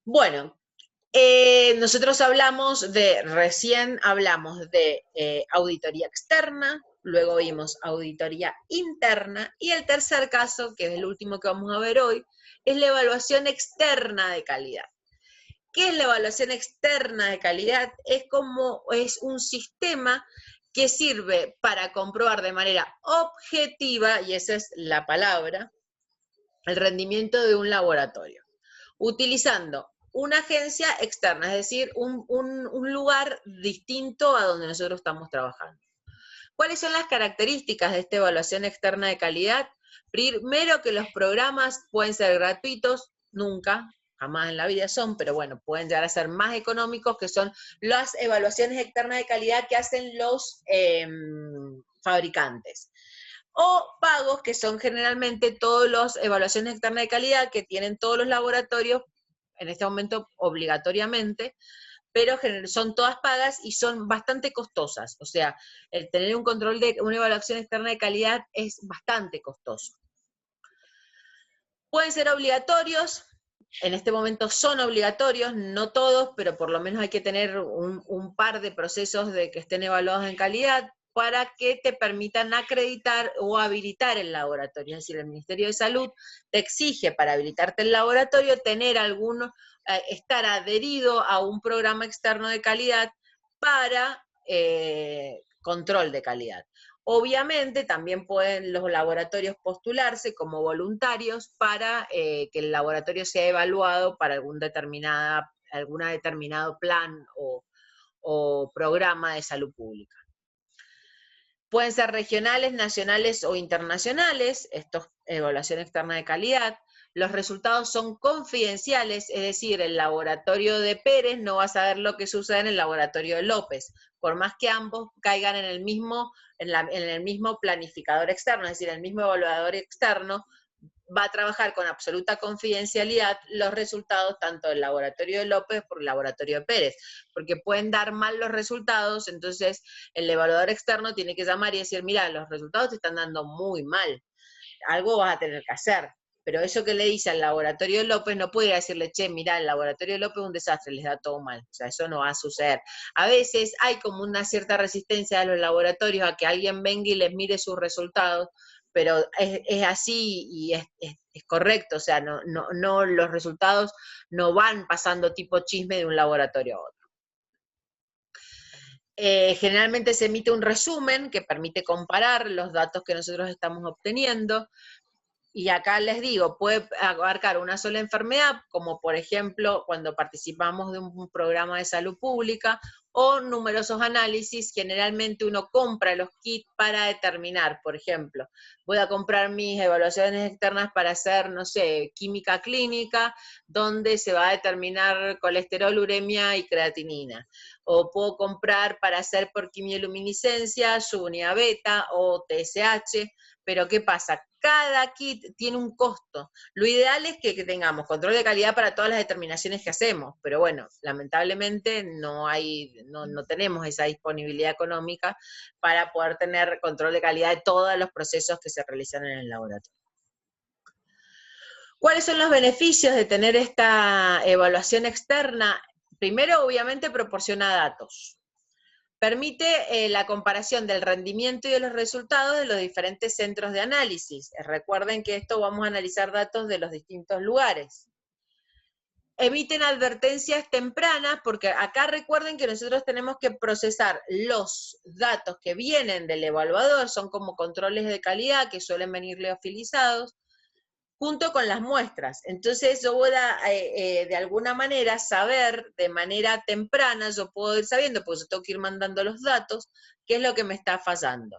Bueno, nosotros recién hablamos de auditoría externa, luego vimos auditoría interna, y el tercer caso, que es el último que vamos a ver hoy, es la evaluación externa de calidad. ¿Qué es la evaluación externa de calidad? Es un sistema que sirve para comprobar de manera objetiva, y esa es la palabra, el rendimiento de un laboratorio, utilizando una agencia externa, es decir, un lugar distinto a donde nosotros estamos trabajando. ¿Cuáles son las características de esta evaluación externa de calidad? Primero, que los programas pueden ser gratuitos, nunca, jamás en la vida son, pero bueno, pueden llegar a ser más económicos, que son las evaluaciones externas de calidad que hacen los fabricantes. O pagos, que son generalmente todas las evaluaciones externas de calidad que tienen todos los laboratorios, en este momento obligatoriamente, pero son todas pagas y son bastante costosas. O sea, el tener un control de una evaluación externa de calidad es bastante costoso. Pueden ser obligatorios, en este momento son obligatorios, no todos, pero por lo menos hay que tener un par de procesos de que estén evaluados en calidad para que te permitan acreditar o habilitar el laboratorio. Es decir, el Ministerio de Salud te exige para habilitarte el laboratorio tener estar adherido a un programa externo de calidad para control de calidad. Obviamente también pueden los laboratorios postularse como voluntarios para que el laboratorio sea evaluado para algún determinado plan o programa de salud pública. Pueden ser regionales, nacionales o internacionales, esto es evaluación externa de calidad. Los resultados son confidenciales, es decir, el laboratorio de Pérez no va a saber lo que sucede en el laboratorio de López, por más que ambos caigan en el mismo planificador externo, es decir, el mismo evaluador externo va a trabajar con absoluta confidencialidad los resultados tanto del laboratorio de López como el laboratorio de Pérez, porque pueden dar mal los resultados, entonces el evaluador externo tiene que llamar y decir, mira, los resultados te están dando muy mal, algo vas a tener que hacer. Pero eso que le dice al laboratorio de López no puede decirle, che, mira, el laboratorio de López es un desastre, les da todo mal. O sea, eso no va a suceder. A veces hay como una cierta resistencia de los laboratorios a que alguien venga y les mire sus resultados, pero es así y es correcto. O sea, los resultados no van pasando tipo chisme de un laboratorio a otro. Generalmente se emite un resumen que permite comparar los datos que nosotros estamos obteniendo. Y acá les digo, puede abarcar una sola enfermedad, como por ejemplo cuando participamos de un programa de salud pública, o numerosos análisis. Generalmente uno compra los kits para determinar, por ejemplo, voy a comprar mis evaluaciones externas para hacer, no sé, química clínica, donde se va a determinar colesterol, uremia y creatinina. O puedo comprar para hacer por quimioluminiscencia, subunidad beta o TSH, pero ¿qué pasa? Cada kit tiene un costo. Lo ideal es que tengamos control de calidad para todas las determinaciones que hacemos, pero bueno, lamentablemente no tenemos esa disponibilidad económica para poder tener control de calidad de todos los procesos que se realizan en el laboratorio. ¿Cuáles son los beneficios de tener esta evaluación externa? Primero, obviamente, proporciona datos. Permite la comparación del rendimiento y de los resultados de los diferentes centros de análisis. Recuerden que esto vamos a analizar datos de los distintos lugares. Emiten advertencias tempranas, porque acá recuerden que nosotros tenemos que procesar los datos que vienen del evaluador, son como controles de calidad que suelen venir liofilizados, junto con las muestras. Entonces yo voy a, de alguna manera, saber de manera temprana, yo puedo ir sabiendo, porque yo tengo que ir mandando los datos, qué es lo que me está fallando.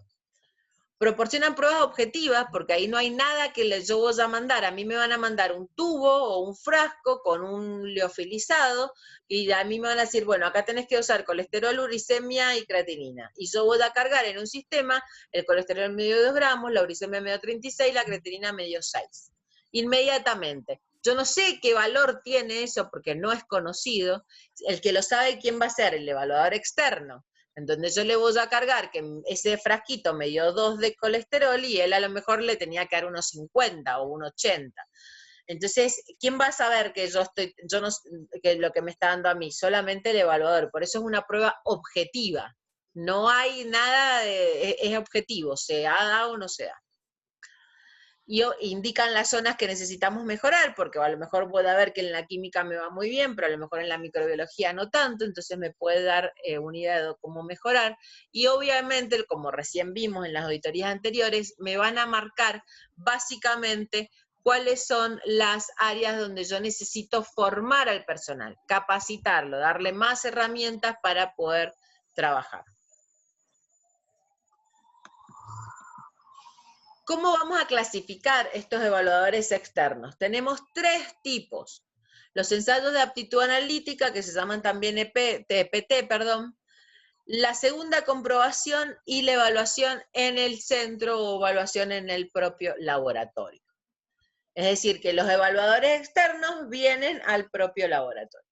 Proporcionan pruebas objetivas, porque ahí no hay nada que yo voy a mandar. A mí me van a mandar un tubo o un frasco con un liofilizado, y a mí me van a decir, bueno, acá tenés que usar colesterol, uricemia y creatinina. Y yo voy a cargar en un sistema el colesterol medio 2 gramos, la uricemia medio 36, la creatinina medio 6. Inmediatamente. Yo no sé qué valor tiene eso porque no es conocido. El que lo sabe, ¿quién va a ser? El evaluador externo. En donde yo le voy a cargar que ese frasquito me dio 2 de colesterol y él a lo mejor le tenía que dar unos 50 o unos 80. Entonces, ¿quién va a saber que que lo que me está dando a mí? Solamente el evaluador. Por eso es una prueba objetiva. No hay nada, es objetivo, se haga o no se da. Y indican las zonas que necesitamos mejorar, porque a lo mejor puede haber que en la química me va muy bien, pero a lo mejor en la microbiología no tanto, entonces me puede dar una idea de cómo mejorar. Y obviamente, como recién vimos en las auditorías anteriores, me van a marcar básicamente cuáles son las áreas donde yo necesito formar al personal, capacitarlo, darle más herramientas para poder trabajar. ¿Cómo vamos a clasificar estos evaluadores externos? Tenemos 3 tipos. Los ensayos de aptitud analítica, que se llaman también EPT, la segunda comprobación y la evaluación en el centro o evaluación en el propio laboratorio. Es decir, que los evaluadores externos vienen al propio laboratorio.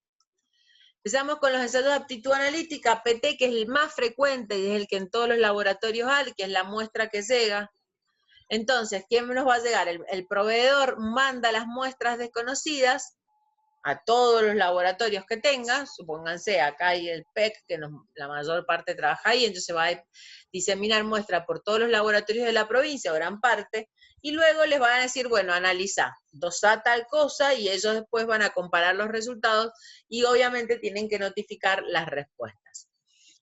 Empezamos con los ensayos de aptitud analítica, PT, que es el más frecuente y es el que en todos los laboratorios hay, que es la muestra que llega. Entonces, ¿quién nos va a llegar? El proveedor manda las muestras desconocidas a todos los laboratorios que tenga, supónganse, acá hay el PEC, que la mayor parte trabaja ahí, entonces va a diseminar muestras por todos los laboratorios de la provincia, o gran parte, y luego les van a decir, bueno, analiza, dosá tal cosa, y ellos después van a comparar los resultados, y obviamente tienen que notificar las respuestas.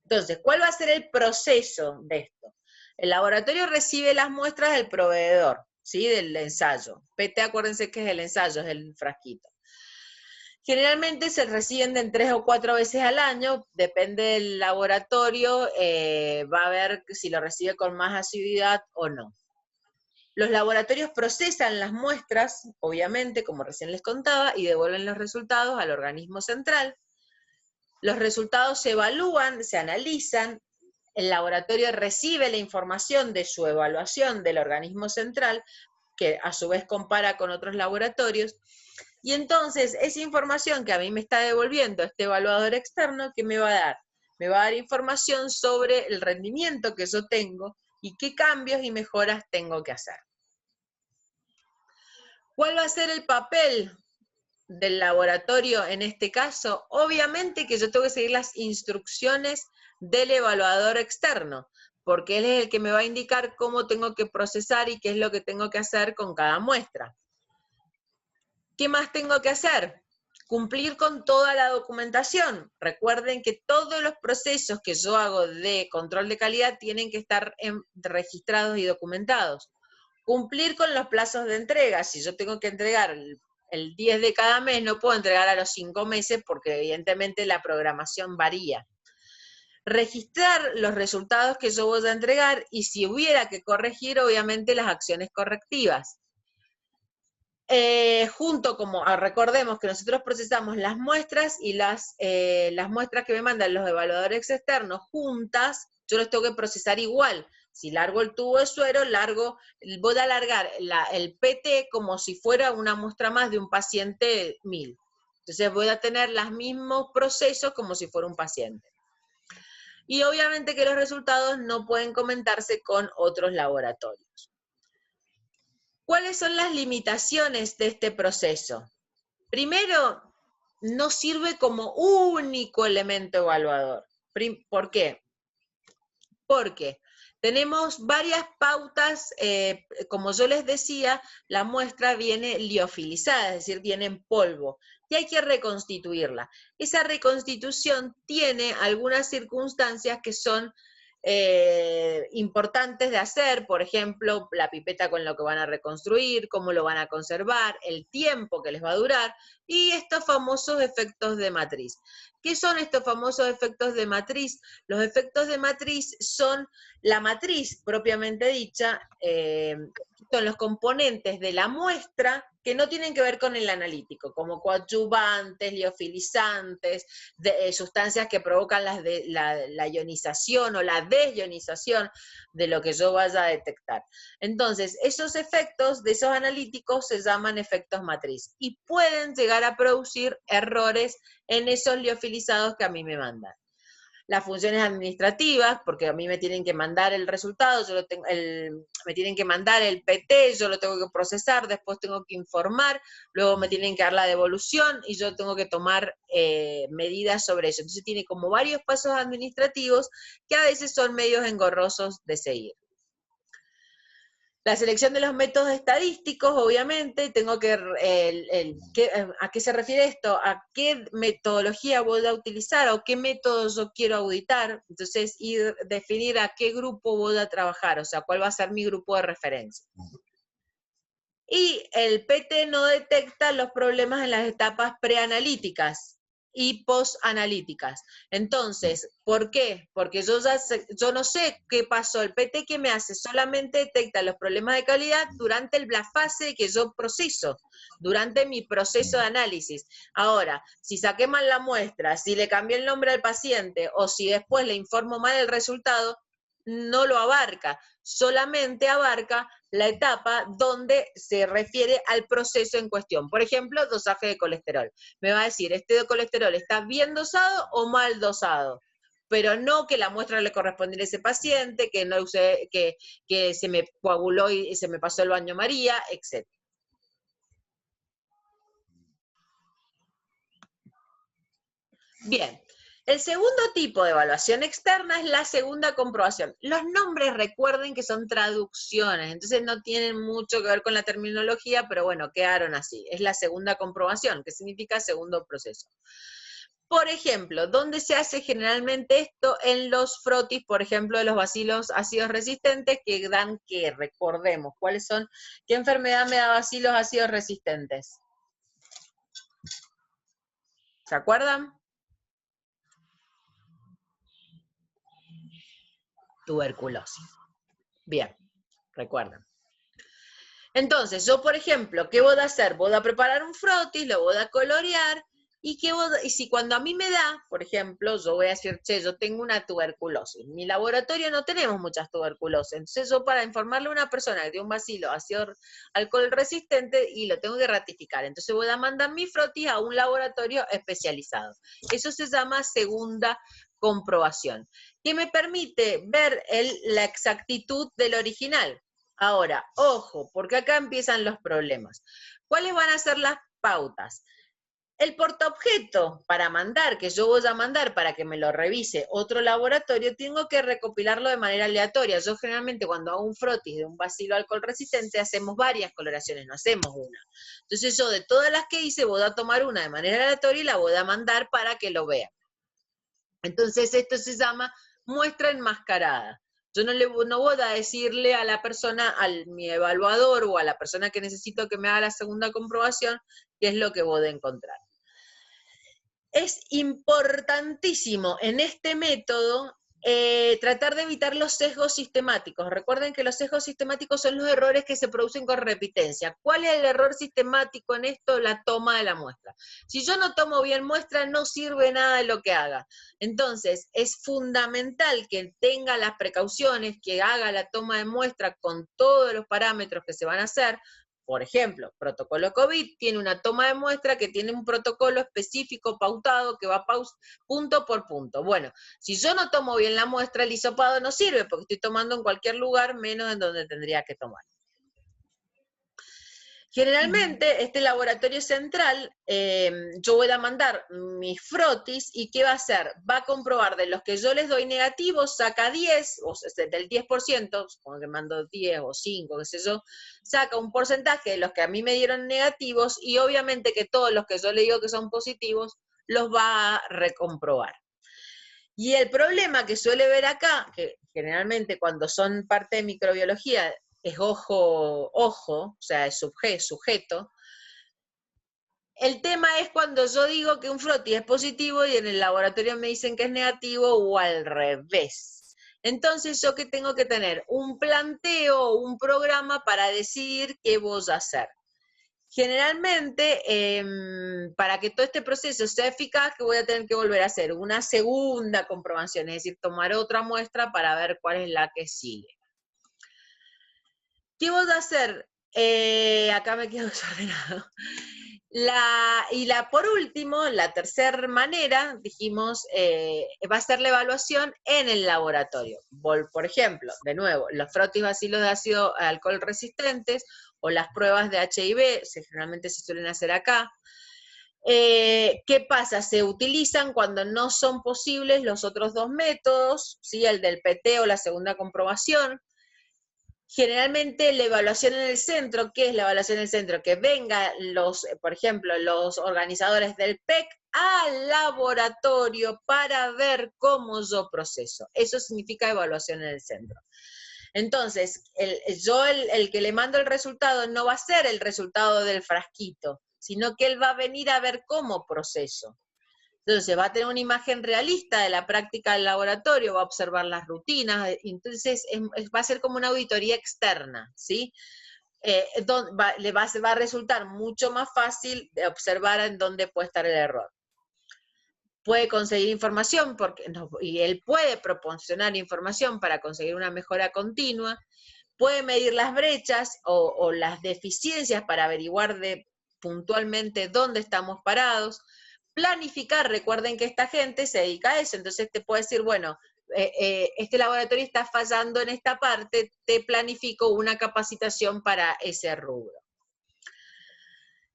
Entonces, ¿cuál va a ser el proceso de esto? El laboratorio recibe las muestras del proveedor, ¿sí? Del ensayo. PT, acuérdense que es el ensayo, es el frasquito. Generalmente se reciben de 3 o 4 veces al año, depende del laboratorio, va a ver si lo recibe con más asiduidad o no. Los laboratorios procesan las muestras, obviamente, como recién les contaba, y devuelven los resultados al organismo central. Los resultados se evalúan, se analizan, el laboratorio recibe la información de su evaluación del organismo central, que a su vez compara con otros laboratorios, y entonces esa información que a mí me está devolviendo este evaluador externo, ¿qué me va a dar? Me va a dar información sobre el rendimiento que yo tengo y qué cambios y mejoras tengo que hacer. ¿Cuál va a ser el papel del laboratorio en este caso? Obviamente que yo tengo que seguir las instrucciones del evaluador externo, porque él es el que me va a indicar cómo tengo que procesar y qué es lo que tengo que hacer con cada muestra. ¿Qué más tengo que hacer? Cumplir con toda la documentación. Recuerden que todos los procesos que yo hago de control de calidad tienen que estar registrados y documentados. Cumplir con los plazos de entrega. Si yo tengo que entregar el 10 de cada mes, no puedo entregar a los 5 meses porque evidentemente la programación varía. Registrar los resultados que yo voy a entregar y si hubiera que corregir, obviamente las acciones correctivas. Recordemos que nosotros procesamos las muestras y las muestras que me mandan los evaluadores externos juntas, yo las tengo que procesar igual. Si largo el tubo de suero, voy a alargar el PT como si fuera una muestra más de un paciente 1000. Entonces voy a tener los mismos procesos como si fuera un paciente. Y obviamente que los resultados no pueden comentarse con otros laboratorios. ¿Cuáles son las limitaciones de este proceso? Primero, no sirve como único elemento evaluador. ¿Por qué? Porque tenemos varias pautas, como yo les decía, la muestra viene liofilizada, es decir, viene en polvo, y hay que reconstituirla. Esa reconstitución tiene algunas circunstancias que son importantes de hacer, por ejemplo, la pipeta con lo que van a reconstruir, cómo lo van a conservar, el tiempo que les va a durar, y estos famosos efectos de matriz. ¿Qué son estos famosos efectos de matriz? Los efectos de matriz son la matriz propiamente dicha, son los componentes de la muestra que no tienen que ver con el analítico, como coadyuvantes, liofilizantes, sustancias que provocan la ionización o la desionización de lo que yo vaya a detectar. Entonces, esos efectos de esos analíticos se llaman efectos matriz y pueden llegar a producir errores en esos liofilizados que a mí me mandan. Las funciones administrativas, porque a mí me tienen que mandar el resultado, yo lo tengo, me tienen que mandar el PT, yo lo tengo que procesar, después tengo que informar, luego me tienen que dar la devolución y yo tengo que tomar medidas sobre eso. Entonces tiene como varios pasos administrativos que a veces son medios engorrosos de seguir. La selección de los métodos estadísticos, obviamente, tengo que, ¿a qué se refiere esto? ¿A qué metodología voy a utilizar o qué métodos yo quiero auditar? Entonces, definir a qué grupo voy a trabajar, o sea, cuál va a ser mi grupo de referencia. Y el PT no detecta los problemas en las etapas preanalíticas y postanalíticas. Entonces, ¿por qué? Porque yo no sé qué pasó. El PT, ¿qué me hace? Solamente detecta los problemas de calidad durante la fase que yo proceso, durante mi proceso de análisis. Ahora, si saqué mal la muestra, si le cambié el nombre al paciente o si después le informo mal el resultado, no lo abarca, solamente abarca la etapa donde se refiere al proceso en cuestión. Por ejemplo, dosaje de colesterol. Me va a decir, ¿este de colesterol está bien dosado o mal dosado? Pero no que la muestra le correspondiera a ese paciente, que no use, que se me coaguló y se me pasó el baño María, etc. Bien. El segundo tipo de evaluación externa es la segunda comprobación. Los nombres recuerden que son traducciones, entonces no tienen mucho que ver con la terminología, pero bueno, quedaron así. Es la segunda comprobación, que significa segundo proceso. Por ejemplo, ¿dónde se hace generalmente esto? En los frotis, por ejemplo, de los bacilos ácidos resistentes, que dan que, recordemos, ¿cuáles son? ¿Qué enfermedad me da bacilos ácidos resistentes? ¿Se acuerdan? Tuberculosis. Bien, recuerden. Entonces, yo, por ejemplo, ¿qué voy a hacer? Voy a preparar un frotis, lo voy a colorear, y si cuando a mí me da, por ejemplo, yo voy a decir, che, yo tengo una tuberculosis. En mi laboratorio no tenemos muchas tuberculosis. Entonces, yo para informarle a una persona que tiene un bacilo ácido alcohol resistente y lo tengo que ratificar. Entonces, voy a mandar mi frotis a un laboratorio especializado. Eso se llama segunda comprobación, que me permite ver la exactitud del original. Ahora, ojo, porque acá empiezan los problemas. ¿Cuáles van a ser las pautas? El portaobjeto para mandar, que yo voy a mandar para que me lo revise otro laboratorio, tengo que recopilarlo de manera aleatoria. Yo generalmente cuando hago un frotis de un bacilo alcohol resistente hacemos varias coloraciones, no hacemos una. Entonces yo de todas las que hice voy a tomar una de manera aleatoria y la voy a mandar para que lo vean. Entonces esto se llama muestra enmascarada. Yo no voy a decirle a la persona, mi evaluador o a la persona que necesito que me haga la segunda comprobación, qué es lo que voy a encontrar. Es importantísimo en este método tratar de evitar los sesgos sistemáticos. Recuerden que los sesgos sistemáticos son los errores que se producen con repitencia. ¿Cuál es el error sistemático en esto? La toma de la muestra. Si yo no tomo bien muestra, no sirve nada de lo que haga. Entonces, es fundamental que tenga las precauciones, que haga la toma de muestra con todos los parámetros que se van a hacer. Por ejemplo, protocolo COVID tiene una toma de muestra que tiene un protocolo específico pautado que va punto por punto. Bueno, si yo no tomo bien la muestra, el hisopado no sirve porque estoy tomando en cualquier lugar menos en donde tendría que tomar. Generalmente, este laboratorio central, yo voy a mandar mis frotis, y ¿qué va a hacer? Va a comprobar de los que yo les doy negativos, saca 10, o sea, del 10%, supongo que mando 10 o 5, qué sé yo, saca un porcentaje de los que a mí me dieron negativos, y obviamente que todos los que yo le digo que son positivos, los va a recomprobar. Y el problema que suele ver acá, que generalmente cuando son parte de microbiología es ojo, o sea, es sujeto. El tema es cuando yo digo que un froti es positivo y en el laboratorio me dicen que es negativo, o al revés. Entonces, ¿yo qué tengo que tener? Un planteo, un programa para decidir qué voy a hacer. Generalmente, para que todo este proceso sea eficaz, que voy a tener que volver a hacer una segunda comprobación, es decir, tomar otra muestra para ver cuál es la que sigue. ¿Qué voy a hacer? Acá me quedo desordenado. Por último, la tercera manera, dijimos, va a ser la evaluación en el laboratorio. Por ejemplo, de nuevo, los frotis bacilos de ácido alcohol resistentes, o las pruebas de HIV, generalmente se suelen hacer acá. ¿Qué pasa? Se utilizan cuando no son posibles los otros dos métodos, ¿sí? El del PT o la segunda comprobación. Generalmente la evaluación en el centro, ¿qué es la evaluación en el centro? Que vengan por ejemplo, los organizadores del PEC al laboratorio para ver cómo yo proceso. Eso significa evaluación en el centro. Entonces, el que le mando el resultado no va a ser el resultado del frasquito, sino que él va a venir a ver cómo proceso. Entonces va a tener una imagen realista de la práctica del laboratorio, va a observar las rutinas, entonces va a ser como una auditoría externa, ¿sí? Va a resultar mucho más fácil de observar en dónde puede estar el error. Puede conseguir información, y él puede proporcionar información para conseguir una mejora continua, puede medir las brechas o las deficiencias para averiguar puntualmente dónde estamos parados, planificar. Recuerden que esta gente se dedica a eso, entonces te puede decir, bueno, este laboratorio está fallando en esta parte, te planifico una capacitación para ese rubro.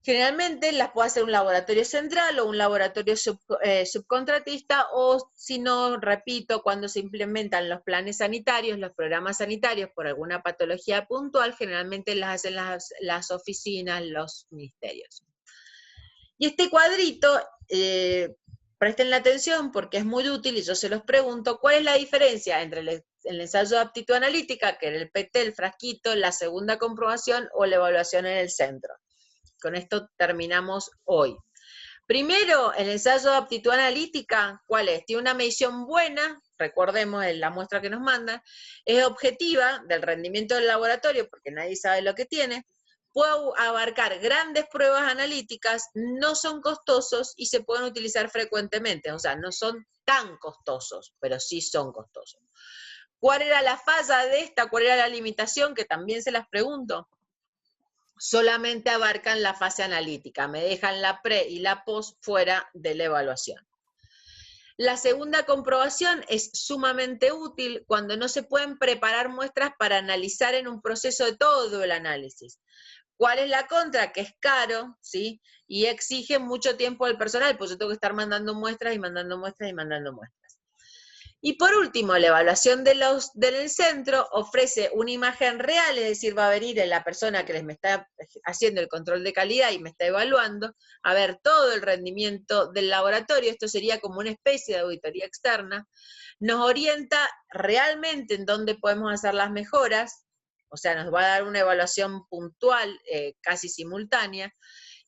Generalmente las puede hacer un laboratorio central o un laboratorio subcontratista, o si no, repito, cuando se implementan los planes sanitarios, los programas sanitarios por alguna patología puntual, generalmente las hacen las oficinas, los ministerios. Y este cuadrito, presten la atención porque es muy útil y yo se los pregunto, ¿cuál es la diferencia entre el ensayo de aptitud analítica, que era el PT, el frasquito, la segunda comprobación o la evaluación en el centro? Con esto terminamos hoy. Primero, el ensayo de aptitud analítica, ¿cuál es? Tiene una medición buena, recordemos la muestra que nos mandan, es objetiva del rendimiento del laboratorio, porque nadie sabe lo que tiene, puede abarcar grandes pruebas analíticas, no son costosos y se pueden utilizar frecuentemente, o sea, no son tan costosos, pero sí son costosos. ¿Cuál era la falla de esta? ¿Cuál era la limitación? Que también se las pregunto. Solamente abarcan la fase analítica, me dejan la pre y la post fuera de la evaluación. La segunda comprobación es sumamente útil cuando no se pueden preparar muestras para analizar en un proceso de todo el análisis. ¿Cuál es la contra? Que es caro, ¿sí? Y exige mucho tiempo del personal, pues yo tengo que estar mandando muestras y mandando muestras y mandando muestras. Y por último, la evaluación del centro ofrece una imagen real, es decir, va a venir la persona que me está haciendo el control de calidad y me está evaluando, a ver todo el rendimiento del laboratorio. Esto sería como una especie de auditoría externa. Nos orienta realmente en dónde podemos hacer las mejoras, o sea, nos va a dar una evaluación puntual, casi simultánea.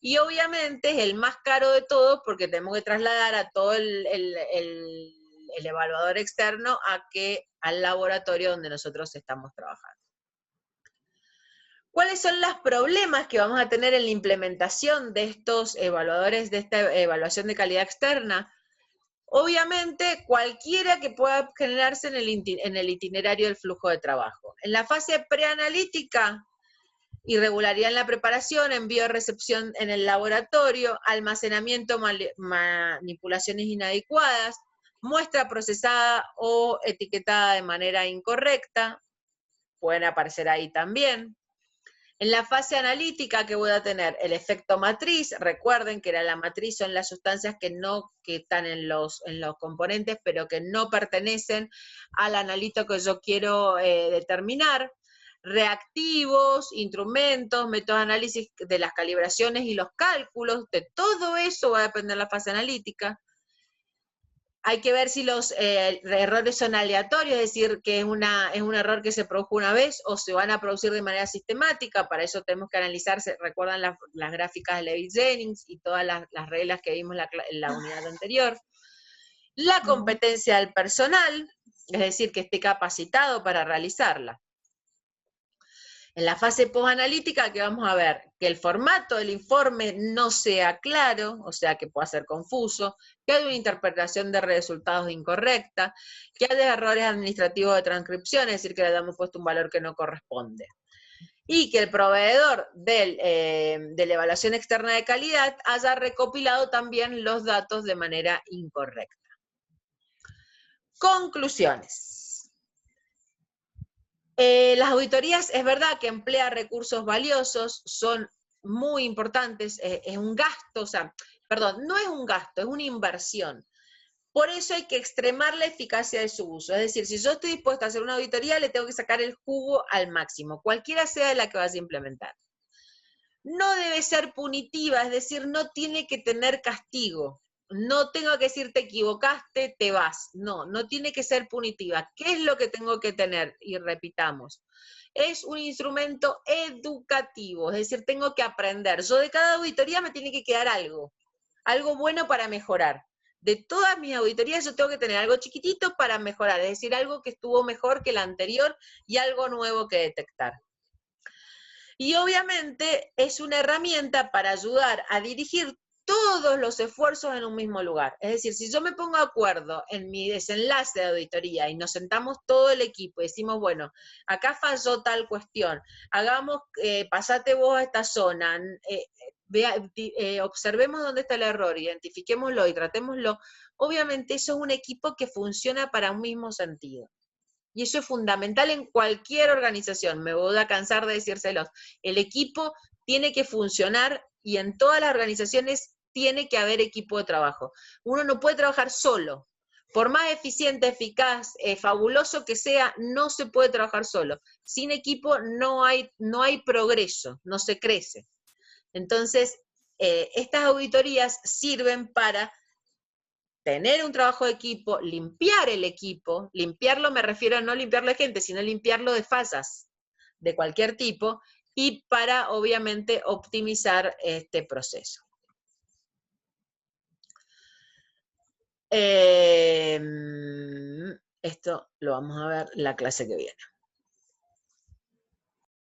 Y obviamente es el más caro de todos porque tenemos que trasladar a todo el evaluador externo al laboratorio donde nosotros estamos trabajando. ¿Cuáles son los problemas que vamos a tener en la implementación de estos evaluadores, de esta evaluación de calidad externa? Obviamente, cualquiera que pueda generarse en el itinerario del flujo de trabajo. En la fase preanalítica, irregularidad en la preparación, envío, recepción en el laboratorio, almacenamiento, manipulaciones inadecuadas, muestra procesada o etiquetada de manera incorrecta, pueden aparecer ahí también. En la fase analítica, ¿qué voy a tener? El efecto matriz. Recuerden que la matriz son las sustancias que están en los componentes, pero que no pertenecen al analito que yo quiero determinar. Reactivos, instrumentos, métodos de análisis de las calibraciones y los cálculos, de todo eso va a depender la fase analítica. Hay que ver si los errores son aleatorios, es decir, que es un error que se produjo una vez o se van a producir de manera sistemática. Para eso tenemos que analizar, recuerdan las gráficas de Leibniz-Jennings y todas las reglas que vimos en la unidad anterior. La competencia del personal, es decir, que esté capacitado para realizarla. En la fase posanalítica, que vamos a ver que el formato del informe no sea claro, o sea, que pueda ser confuso, que haya una interpretación de resultados incorrecta, que haya errores administrativos de transcripción, es decir, que le hayamos puesto un valor que no corresponde. Y que el proveedor de la evaluación externa de calidad haya recopilado también los datos de manera incorrecta. Conclusiones. Las auditorías es verdad que emplea recursos valiosos, son muy importantes, es un gasto, no es un gasto, es una inversión. Por eso hay que extremar la eficacia de su uso. Es decir, si yo estoy dispuesta a hacer una auditoría, le tengo que sacar el jugo al máximo, cualquiera sea la que vaya a implementar. No debe ser punitiva, es decir, no tiene que tener castigo. No tengo que decir te equivocaste, te vas. No, no tiene que ser punitiva. ¿Qué es lo que tengo que tener? Y repitamos. Es un instrumento educativo, es decir, tengo que aprender. Yo de cada auditoría me tiene que quedar algo bueno para mejorar. De todas mis auditorías yo tengo que tener algo chiquitito para mejorar, es decir, algo que estuvo mejor que la anterior y algo nuevo que detectar. Y obviamente es una herramienta para ayudar a dirigir todos los esfuerzos en un mismo lugar. Es decir, si yo me pongo de acuerdo en mi desenlace de auditoría y nos sentamos todo el equipo y decimos, bueno, acá falló tal cuestión, pasate vos a esta zona, observemos dónde está el error, identifiquémoslo y tratémoslo, obviamente eso es un equipo que funciona para un mismo sentido. Y eso es fundamental en cualquier organización, me voy a cansar de decírselos. El equipo tiene que funcionar y en todas las organizaciones tiene que haber equipo de trabajo. Uno no puede trabajar solo. Por más eficiente, eficaz, fabuloso que sea, no se puede trabajar solo. Sin equipo no hay progreso, no se crece. Entonces, estas auditorías sirven para tener un trabajo de equipo, limpiar el equipo, limpiarlo me refiero a no limpiarlo de gente, sino limpiarlo de fallas de cualquier tipo, y para, obviamente, optimizar este proceso. Esto lo vamos a ver la clase que viene.